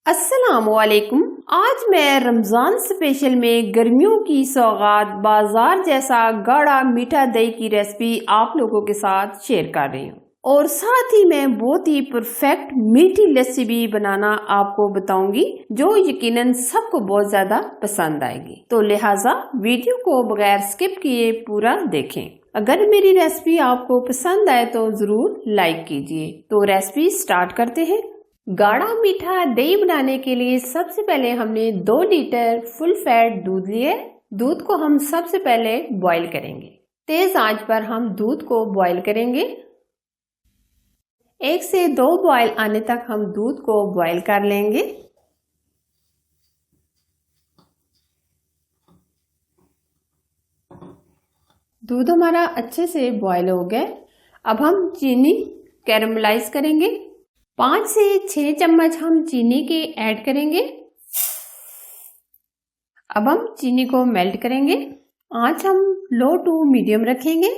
अस्सलामुअलैकुम। आज मैं रमज़ान स्पेशल में गर्मियों की सौगात बाजार जैसा गाढ़ा मीठा दही की रेसिपी आप लोगों के साथ शेयर कर रही हूँ और साथ ही मैं बहुत ही परफेक्ट मीठी लस्सी भी बनाना आपको बताऊंगी जो यकीनन सबको बहुत ज्यादा पसंद आएगी। तो लिहाजा वीडियो को बगैर स्किप किए पूरा देखें। अगर मेरी रेसिपी आपको पसंद आए तो जरूर लाइक कीजिए। तो रेसिपी स्टार्ट करते हैं। गाढ़ा मीठा दही बनाने के लिए सबसे पहले हमने 2 लीटर फुल फैट दूध लिए। दूध को हम सबसे पहले बॉईल करेंगे। तेज आंच पर हम दूध को बॉईल करेंगे। 1 से 2 बॉईल आने तक हम दूध को बॉईल कर लेंगे। दूध हमारा अच्छे से बॉईल हो गया। अब हम चीनी कैरमलाइज करेंगे। 5 से 6 चम्मच हम चीनी के ऐड करेंगे। अब हम चीनी को मेल्ट करेंगे। आंच हम लो टू मीडियम रखेंगे।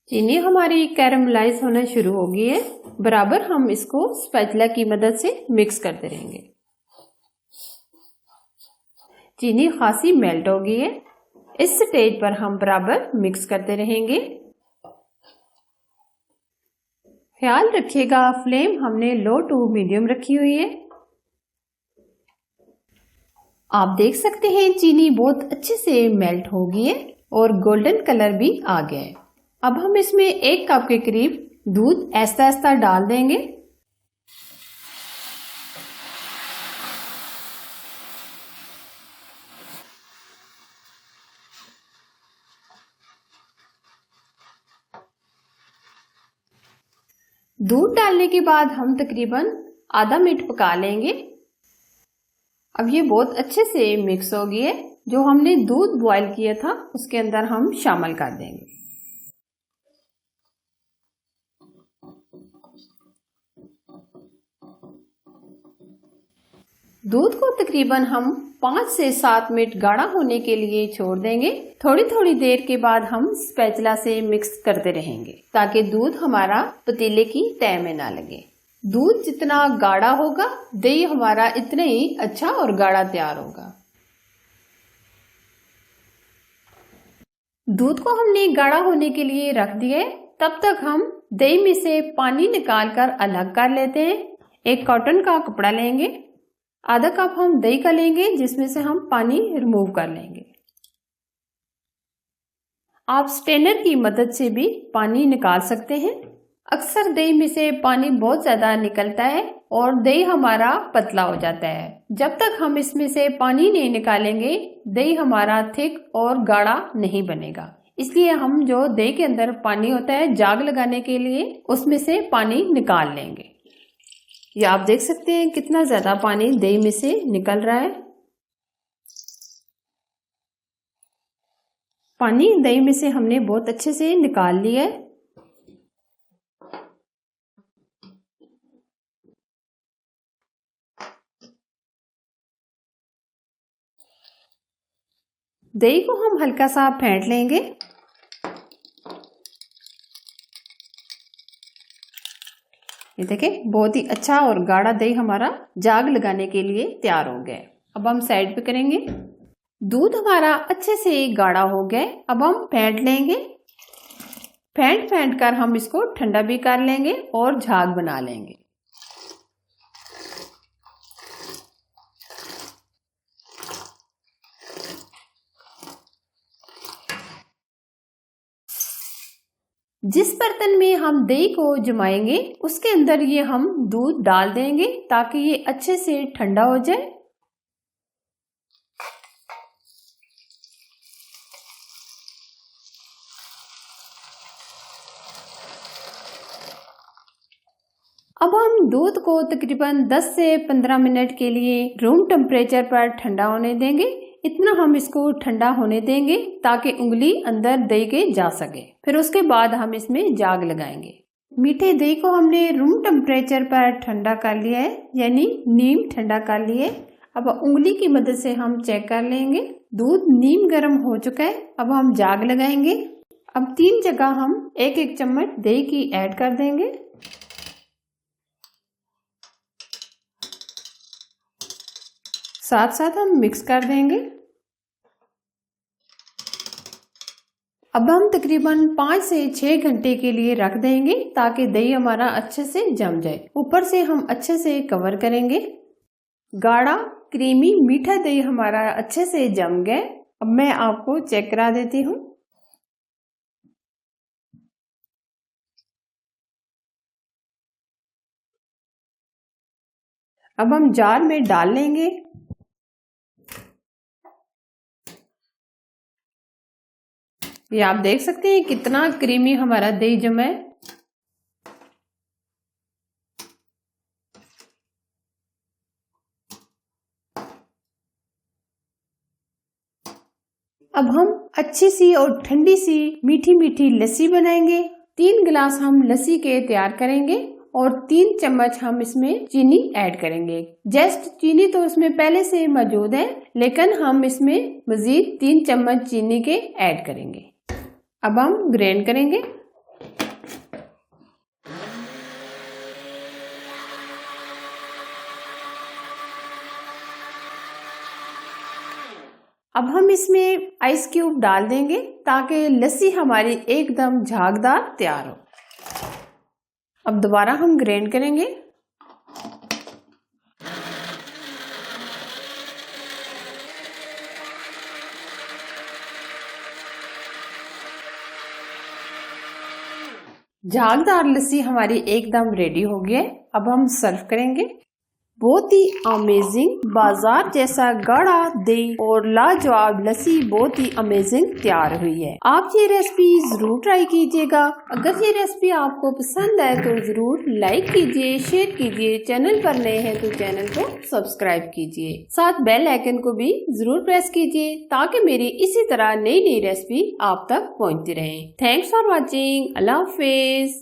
चीनी हमारी कैरमलाइज होना शुरू हो गई है। बराबर हम इसको स्पैचुला की मदद से मिक्स करते रहेंगे। चीनी खासी मेल्ट हो गई है। इस स्टेज पर हम बराबर मिक्स करते रहेंगे। ख्याल रखिएगा फ्लेम हमने लो टू मीडियम रखी हुई है। आप देख सकते हैं चीनी बहुत अच्छे से मेल्ट हो गई है और गोल्डन कलर भी आ गया है। अब हम इसमें 1 कप के करीब दूध ऐसा ऐसा डाल देंगे। दूध डालने के बाद हम तकरीबन आधा मिनट पका लेंगे। अब ये बहुत अच्छे से मिक्स हो गई है। जो हमने दूध बॉईल किया था उसके अंदर हम शामिल कर देंगे। दूध को तकरीबन हम 5 से 7 मिनट गाढ़ा होने के लिए छोड़ देंगे। थोड़ी थोड़ी देर के बाद हम स्पैचुला से मिक्स करते रहेंगे ताकि दूध हमारा पतीले की तह में ना लगे। दूध जितना गाढ़ा होगा दही हमारा इतना ही अच्छा और गाढ़ा तैयार होगा। दूध को हमने गाढ़ा होने के लिए रख दिया है। तब तक हम दही में से पानी निकाल कर अलग कर लेते हैं। एक कॉटन का कपड़ा लेंगे। आधा कप हम दही का लेंगे जिसमें से हम पानी रिमूव कर लेंगे। आप स्ट्रेनर की मदद से भी पानी निकाल सकते हैं। अक्सर दही में से पानी बहुत ज्यादा निकलता है और दही हमारा पतला हो जाता है। जब तक हम इसमें से पानी नहीं निकालेंगे दही हमारा थिक और गाढ़ा नहीं बनेगा। इसलिए हम जो दही के अंदर पानी होता है जाग लगाने के लिए उसमें से पानी निकाल लेंगे। ये आप देख सकते हैं कितना ज्यादा पानी दही में से निकल रहा है। पानी दही में से हमने बहुत अच्छे से निकाल लिया है। दही को हम हल्का सा फेंट लेंगे। ये देखें बहुत ही अच्छा और गाढ़ा दही हमारा जाग लगाने के लिए तैयार हो गया। अब हम साइड पे करेंगे। दूध हमारा अच्छे से गाढ़ा हो गया। अब हम फेंट लेंगे। फेंट कर हम इसको ठंडा भी कर लेंगे और झाग बना लेंगे। जिस बर्तन में हम दही को जमाएंगे उसके अंदर ये हम दूध डाल देंगे ताकि ये अच्छे से ठंडा हो जाए। अब हम दूध को तकरीबन 10 से 15 मिनट के लिए रूम टेम्परेचर पर ठंडा होने देंगे। इतना हम इसको ठंडा होने देंगे ताकि उंगली अंदर दही के जा सके। फिर उसके बाद हम इसमें जाग लगाएंगे। मीठे दही को हमने रूम टेम्परेचर पर ठंडा कर लिया है, यानी नीम ठंडा कर लिए। अब उंगली की मदद से हम चेक कर लेंगे। दूध नीम गर्म हो चुका है। अब हम जाग लगाएंगे। अब 3 जगह हम 1-1 चम्मच दही की ऐड कर देंगे। साथ साथ हम मिक्स कर देंगे। अब हम तकरीबन 5 से 6 घंटे के लिए रख देंगे ताकि दही हमारा अच्छे से जम जाए। ऊपर से हम अच्छे से कवर करेंगे। गाढ़ा क्रीमी मीठा दही हमारा अच्छे से जम गया। अब मैं आपको चेक करा देती हूँ। अब हम जार में डाल लेंगे। ये आप देख सकते हैं कितना क्रीमी हमारा दही जमा है। अब हम अच्छी सी और ठंडी सी मीठी मीठी लस्सी बनाएंगे। 3 गिलास हम लस्सी के तैयार करेंगे और 3 चम्मच हम इसमें चीनी ऐड करेंगे। जस्ट चीनी तो इसमें पहले से मौजूद है, लेकिन हम इसमें मजीद 3 चम्मच चीनी के ऐड करेंगे। अब हम ग्राइंड करेंगे। अब हम इसमें आइस क्यूब डाल देंगे ताकि लस्सी हमारी एकदम झागदार तैयार हो। अब दोबारा हम ग्राइंड करेंगे। झागदार लस्सी हमारी एकदम रेडी हो गई है। अब हम सर्व करेंगे। बहुत ही अमेजिंग बाजार जैसा गाढ़ा दही और लाजवाब लस्सी बहुत ही अमेजिंग तैयार हुई है। आप ये रेसिपी जरूर ट्राई कीजिएगा। अगर ये रेसिपी आपको पसंद आए तो जरूर लाइक कीजिए, शेयर कीजिए। चैनल पर नए हैं तो चैनल को सब्सक्राइब कीजिए। साथ बेल आइकन को भी जरूर प्रेस कीजिए ताकि मेरी इसी तरह नई नई रेसिपी आप तक पहुँचती रहे। Thanks for watching. Allah Hafiz.